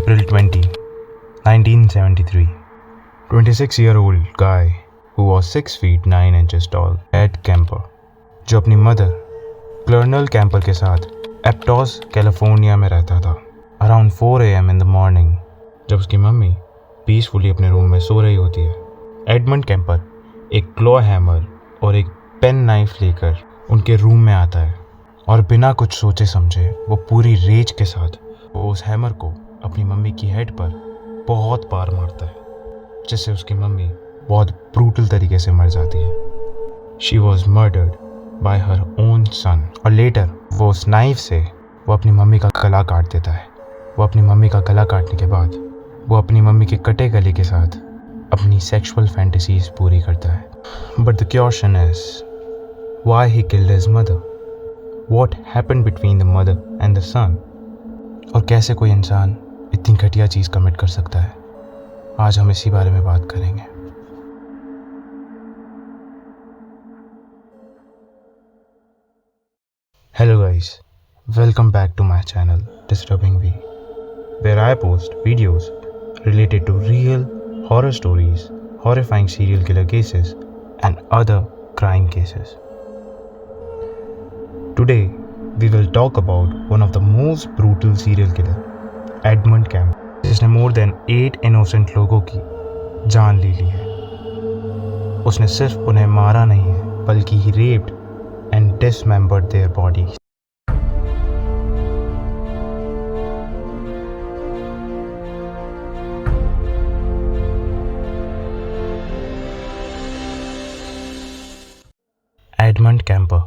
April 20, 1973. 26-year-old guy who was 6 feet 9 inches tall, Ed Kemper, जो अपनी mother colonel camper के साथ एप्टोस California में रहता था। Around 4 AM in the morning, जब उसकी मम्मी पीसफुली अपने रूम में सो रही होती है, एडमंड कैंपर एक क्लॉ हैमर और एक पेन नाइफ लेकर उनके रूम में आता है और बिना कुछ सोचे समझे वो पूरी रेज के साथ वो उस हैमर को अपनी मम्मी की हेड पर बहुत बार मारता है, जिससे उसकी मम्मी बहुत ब्रूटल तरीके से मर जाती है। She was murdered by her own son. और लेटर वो उस नाइफ से वो अपनी मम्मी का गला काट देता है। वो अपनी मम्मी का गला काटने के बाद वो अपनी मम्मी के कटे गले के साथ अपनी सेक्सुअल फैंटेसीज पूरी करता है। But the question is why he killed his mother? What happened between the mother and the son? और कैसे कोई इंसान इतनी घटिया चीज़ कमिट कर सकता है? आज हम इसी बारे में बात करेंगे। Hello guys, welcome back to my channel Disturbing V, where I post videos related to real horror stories, horrifying serial killer cases and other crime cases. Today we will talk about one of the most brutal serial killer, Edmund Kemper, जिसने more than 8 innocent लोगों की जान ले ली है। उसने सिर्फ उन्हें मारा नहीं है, बल्कि ही raped and dismembered their bodies. Edmund camper,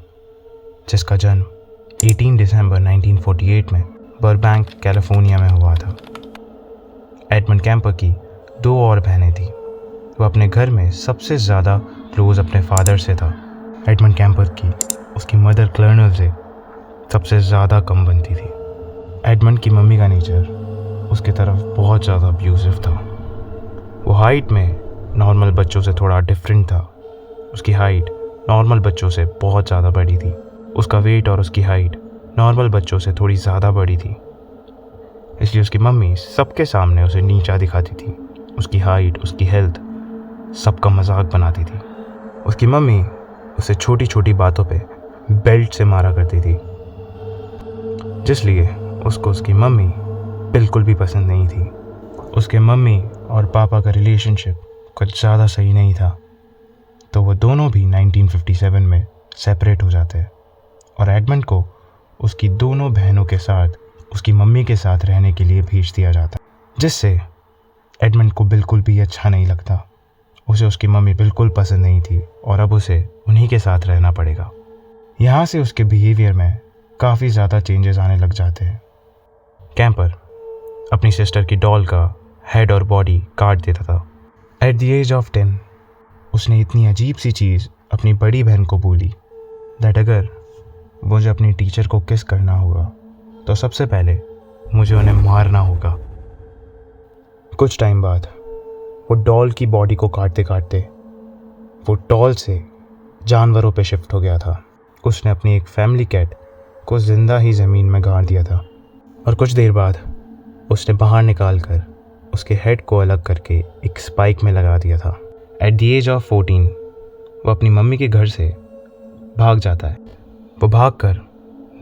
जिसका जन्म 18 दिसंबर 1948 में बर्बैंक कैलिफोर्निया में हुआ था। एडमंड कैंपर की 2 और बहनें थीं। वो अपने घर में सबसे ज़्यादा क्लोज अपने फादर से था। एडमंड कैंपर की उसकी मदर कर्नल से सबसे ज़्यादा कम बनती थी। एडमंड की मम्मी का नेचर उसके तरफ बहुत ज़्यादा अब्यूसिव था। वो हाइट में नॉर्मल बच्चों से थोड़ा डिफरेंट था। उसकी हाइट नॉर्मल बच्चों से बहुत ज़्यादा बड़ी थी। उसका वेट और उसकी हाइट नॉर्मल बच्चों से थोड़ी ज़्यादा बड़ी थी, इसलिए उसकी मम्मी सबके सामने उसे नीचा दिखाती थी। उसकी हाइट, उसकी हेल्थ, सबका मजाक बनाती थी। उसकी मम्मी उसे छोटी छोटी बातों पे बेल्ट से मारा करती थी, जिसलिए उसको उसकी मम्मी बिल्कुल भी पसंद नहीं थी। उसके मम्मी और पापा का रिलेशनशिप कुछ ज़्यादा सही नहीं था, तो वो दोनों भी 1957 में सेपरेट हो जाते हैं और एडमंड को उसकी दोनों बहनों के साथ उसकी मम्मी के साथ रहने के लिए भेज दिया जाता, जिससे एडमंड को बिल्कुल भी अच्छा नहीं लगता। उसे उसकी मम्मी बिल्कुल पसंद नहीं थी और अब उसे उन्हीं के साथ रहना पड़ेगा। यहाँ से उसके बिहेवियर में काफ़ी ज़्यादा चेंजेस आने लग जाते हैं। कैंपर अपनी सिस्टर की डॉल का हेड और बॉडी काट देता था। एट द एज ऑफ 10 उसने इतनी अजीब सी चीज़ अपनी बड़ी बहन को बोली दैट अगर मुझे अपनी टीचर को किस करना होगा तो सबसे पहले मुझे उन्हें मारना होगा। कुछ टाइम बाद वो डॉल की बॉडी को काटते काटते वो डॉल से जानवरों पे शिफ्ट हो गया था। उसने अपनी एक फैमिली कैट को ज़िंदा ही ज़मीन में गाड़ दिया था और कुछ देर बाद उसने बाहर निकाल कर उसके हेड को अलग करके एक स्पाइक में लगा दिया था। एट द एज ऑफ 14 वो अपनी मम्मी के घर से भाग जाता है। वो भागकर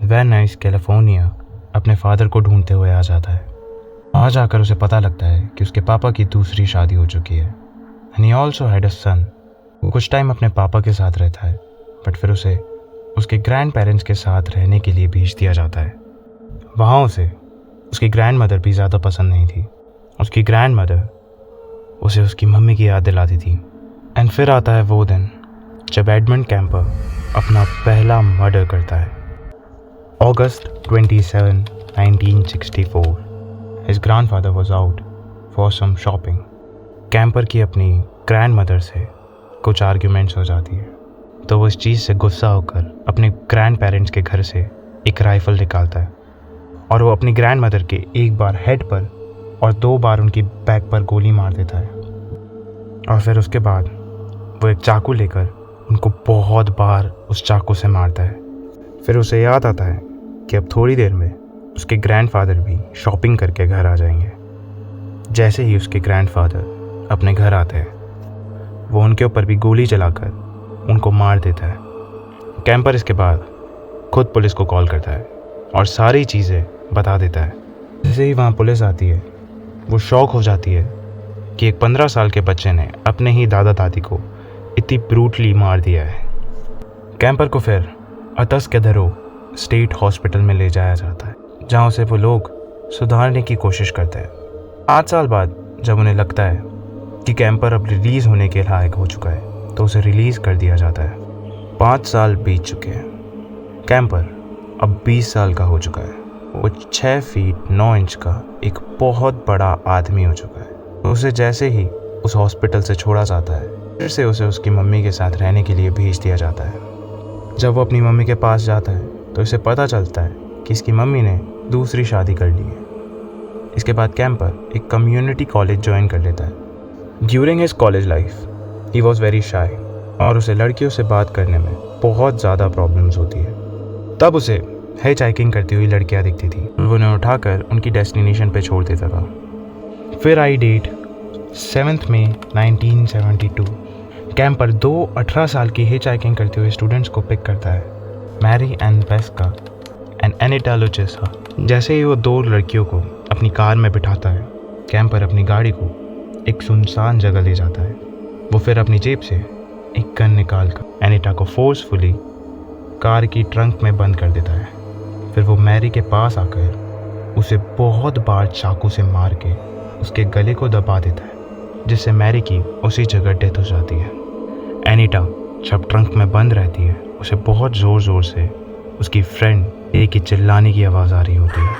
वैन नाइस कैलिफोर्निया अपने फादर को ढूंढते हुए आ जाता है। वहाँ जाकर उसे पता लगता है कि उसके पापा की दूसरी शादी हो चुकी है and he also had a son. वो कुछ टाइम अपने पापा के साथ रहता है, बट फिर उसे उसके ग्रैंड पेरेंट्स के साथ रहने के लिए भेज दिया जाता है। वहाँ उसे उसकी ग्रैंड मदर भी ज़्यादा पसंद नहीं थी। उसकी ग्रैंड मदर उसे उसकी मम्मी की याद दिलाती थी। एंड फिर आता है वो दिन जब एडमंड कैंपर अपना पहला मर्डर करता है। August 27, 1964. His grandfather was out for some shopping. Camper की अपनी ग्रैंड मदर से कुछ आर्ग्यूमेंट्स हो जाती है, तो वो इस चीज़ से गुस्सा होकर अपने ग्रैंड पेरेंट्स के घर से एक राइफ़ल निकालता है और वो अपनी ग्रैंड मदर के एक बार हेड पर और 2 बार उनकी बैक पर गोली मार देता है। और फिर उसके बाद वो एक चाकू लेकर उनको बहुत बार उस चाकू से मारता है। फिर उसे याद आता है कि अब थोड़ी देर में उसके ग्रैंडफादर भी शॉपिंग करके घर आ जाएंगे जैसे ही उसके ग्रैंडफादर अपने घर आते हैं, वो उनके ऊपर भी गोली चलाकर उनको मार देता है। कैंपर इसके बाद खुद पुलिस को कॉल करता है और सारी चीज़ें बता देता है। जैसे ही वहाँ पुलिस आती है, वो शॉक हो जाती है कि एक 15 साल के बच्चे ने अपने ही दादा दादी को इतनी ब्रूटली मार दिया है। कैंपर को फिर अतस के दरो स्टेट हॉस्पिटल में ले जाया जाता है, जहाँ उसे वो लोग सुधारने की कोशिश करते हैं। 8 साल बाद जब उन्हें लगता है कि कैंपर अब रिलीज़ होने के लायक हो चुका है, तो उसे रिलीज़ कर दिया जाता है। 5 साल बीत चुके हैं। कैंपर अब 20 साल का हो चुका है। वो 6 फीट 9 इंच का एक बहुत बड़ा आदमी हो चुका है। उसे जैसे ही उस हॉस्पिटल से छोड़ा जाता है, फिर से उसे उसकी मम्मी के साथ रहने के लिए भेज दिया जाता है। जब वो अपनी मम्मी के पास जाता है तो इसे पता चलता है कि इसकी मम्मी ने दूसरी शादी कर ली है। इसके बाद कैंपर एक कम्युनिटी कॉलेज ज्वाइन कर लेता है। During his college life he was very shy और उसे लड़कियों से बात करने में बहुत ज़्यादा प्रॉब्लम्स होती है। तब उसे हिच हाइकिंग करती हुई लड़कियां दिखती थी। वो उन्हें उठाकर उनकी डेस्टिनेशन पे छोड़ देता था। फिर आई डेट 7 मई 1972। कैंपर 2 18 साल की हिच हाइकिंग करते हुए स्टूडेंट्स को पिक करता है, मैरी एन वेस्का एंड एनिटा लुचेसा। जैसे ही वो 2 लड़कियों को अपनी कार में बिठाता है, कैंपर अपनी गाड़ी को एक सुनसान जगह ले जाता है। वो फिर अपनी जेब से एक गन निकाल कर एनिटा को फोर्सफुली कार की ट्रंक में बंद कर देता है। फिर वो मैरी के पास आकर उसे बहुत बार चाकू से मार के उसके गले को दबा देता है, जिससे मैरी की उसी जगह डेथ हो जाती है। एनिटा जब ट्रंक में बंद रहती है, उसे बहुत ज़ोर ज़ोर से उसकी फ्रेंड ए की चिल्लाने की आवाज़ आ रही होती है,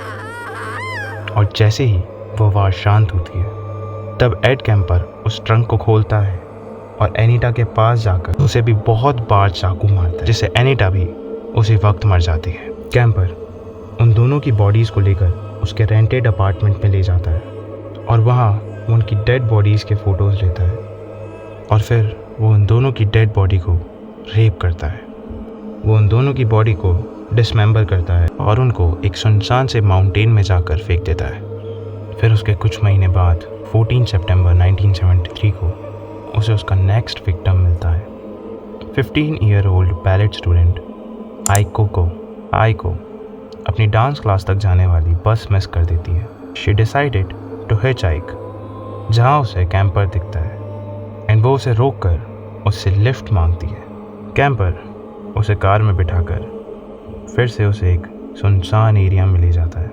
और जैसे ही वो आवाज़ शांत होती है, तब एड कैंपर उस ट्रंक को खोलता है और एनिटा के पास जाकर उसे भी बहुत बार चाकू मारता है, जिससे एनिटा भी उसी वक्त मर जाती है। कैंपर उन दोनों की बॉडीज़ को लेकर उसके रेंटेड अपार्टमेंट में ले जाता है और वहाँ वो उनकी डेड बॉडीज़ के फ़ोटोज़ लेता है और फिर वो उन दोनों की डेड बॉडी को रेप करता है। वो उन दोनों की बॉडी को डिसमेंबर करता है और उनको एक सुनसान से माउंटेन में जाकर फेंक देता है। फिर उसके कुछ महीने बाद 14 सितंबर 1973 को उसे उसका नेक्स्ट विक्टिम मिलता है। 15 ईयर ओल्ड बैलेट स्टूडेंट आइको अपनी डांस क्लास तक जाने वाली बस मिस कर देती है। She decided to hitchhike, जहाँ उसे कैंपर दिखता है एंड वो उसे रोक कर उससे लिफ्ट मांगती है। कैंपर उसे कार में बिठाकर फिर से उसे एक सुनसान एरिया में ले जाता है,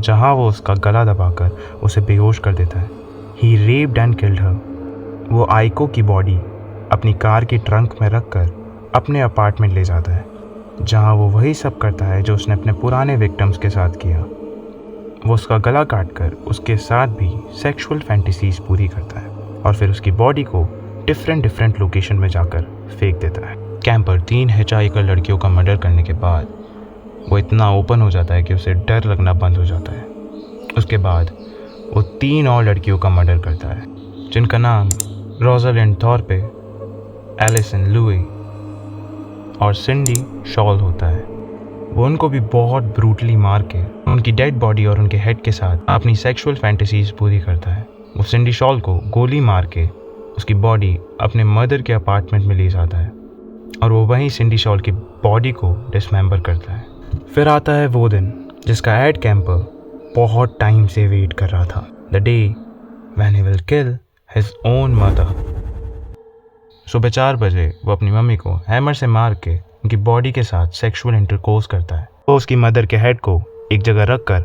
जहाँ वो उसका गला दबाकर उसे बेहोश कर देता है। ही रेप्ड एंड किल्ड हर। वो आइको की बॉडी अपनी कार की ट्रंक में रखकर अपने अपार्टमेंट ले जाता है, जहाँ वो वही सब करता है जो उसने अपने पुराने विक्टिम्स के साथ किया। वो उसका गला काटकर उसके साथ भी सेक्सुअल फैंटेसीज पूरी करता है और फिर उसकी बॉडी को डिफरेंट लोकेशन में जाकर फेंक देता है। कैंपर 3 हिचहाइकर लड़कियों का मर्डर करने के बाद वो इतना ओपन हो जाता है कि उसे डर लगना बंद हो जाता है। उसके बाद वो 3 और लड़कियों का मर्डर करता है, जिनका नाम रोज़ालिंड थॉर्पे, एलिसन लुई और सिंडी शॉल होता है। वो उनको भी बहुत ब्रूटली मार के उनकी डेड बॉडी और उनके हेड के साथ अपनी सेक्सुअल फैंटेसीज पूरी करता है। वो सिंडी शॉल को गोली मार के उसकी बॉडी अपने मदर के अपार्टमेंट में ले जाता है और वो वहीं सिंडी शॉल की बॉडी को डिसमेंबर करता है। फिर आता है वो दिन जिसका एड कैंपर बहुत टाइम से वेट कर रहा था, the day when he will kill his own mother. सुबह 4 बजे वो अपनी मम्मी को हैमर से मार के उनकी बॉडी के साथ सेक्सुअल इंटरकोर्स करता है। वो उसकी मदर के हेड को एक जगह रख कर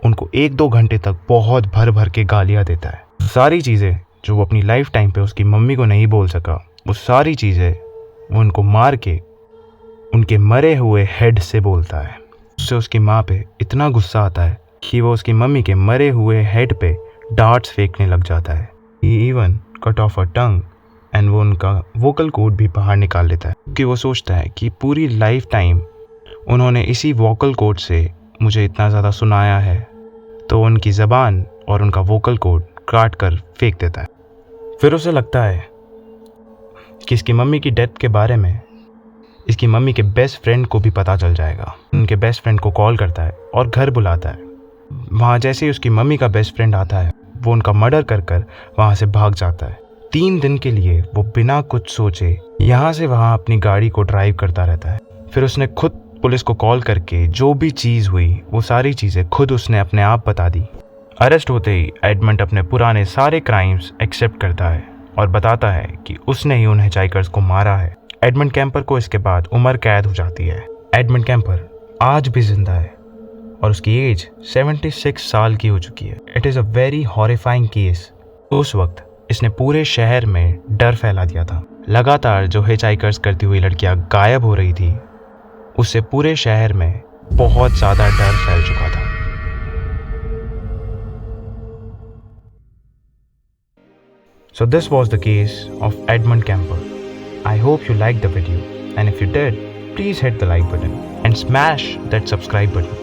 उनको 1-2 घंटे तक बहुत भर के गालियाँ देता है। सारी चीज़ें जो वो अपनी लाइफ टाइम पे उसकी मम्मी को नहीं बोल सका, वो सारी चीज़ें वो उनको मार के उनके मरे हुए हेड से बोलता है। उससे उसकी माँ पे इतना गुस्सा आता है कि वो उसकी मम्मी के मरे हुए हेड पे डार्ट्स फेंकने लग जाता है। He even cut off a tongue and वो उनका वोकल कोड भी बाहर निकाल लेता है, क्योंकि वो सोचता है कि पूरी लाइफ टाइम उन्होंने इसी वोकल कोड से मुझे इतना ज़्यादा सुनाया है, तो उनकी ज़बान और उनका वोकल कोड काट कर फेंक देता है। फिर उसे लगता है कि इसकी मम्मी की डेथ के बारे में इसकी मम्मी के बेस्ट फ्रेंड को भी पता चल जाएगा। उनके बेस्ट फ्रेंड को कॉल करता है और घर बुलाता है। वहाँ जैसे ही उसकी मम्मी का बेस्ट फ्रेंड आता है, वो उनका मर्डर कर कर वहाँ से भाग जाता है। 3 दिन के लिए वो बिना कुछ सोचे यहाँ से वहाँ अपनी गाड़ी को ड्राइव करता रहता है। फिर उसने खुद पुलिस को कॉल करके जो भी चीज़ हुई वो सारी चीज़ें खुद उसने अपने आप बता दी। अरेस्ट होते ही एडमंड अपने पुराने सारे क्राइम्स एक्सेप्ट करता है और बताता है कि उसने ही उन हिचहाइकर्स को मारा है। एडमंड कैम्पर को इसके बाद उम्र कैद हो जाती है। एडमंड कैम्पर आज भी जिंदा है और उसकी एज 76 साल की हो चुकी है। It is a very horrifying case. उस वक्त इसने पूरे शहर में डर फैला दिया था। लगातार जो हिचहाइकर्स करती हुई लड़कियां गायब हो रही थी, उससे पूरे शहर में बहुत ज़्यादा डर फैल चुका था। So this was the case of Edmund Kemper. I hope you liked the video, and if you did, please hit the like button and smash that subscribe button.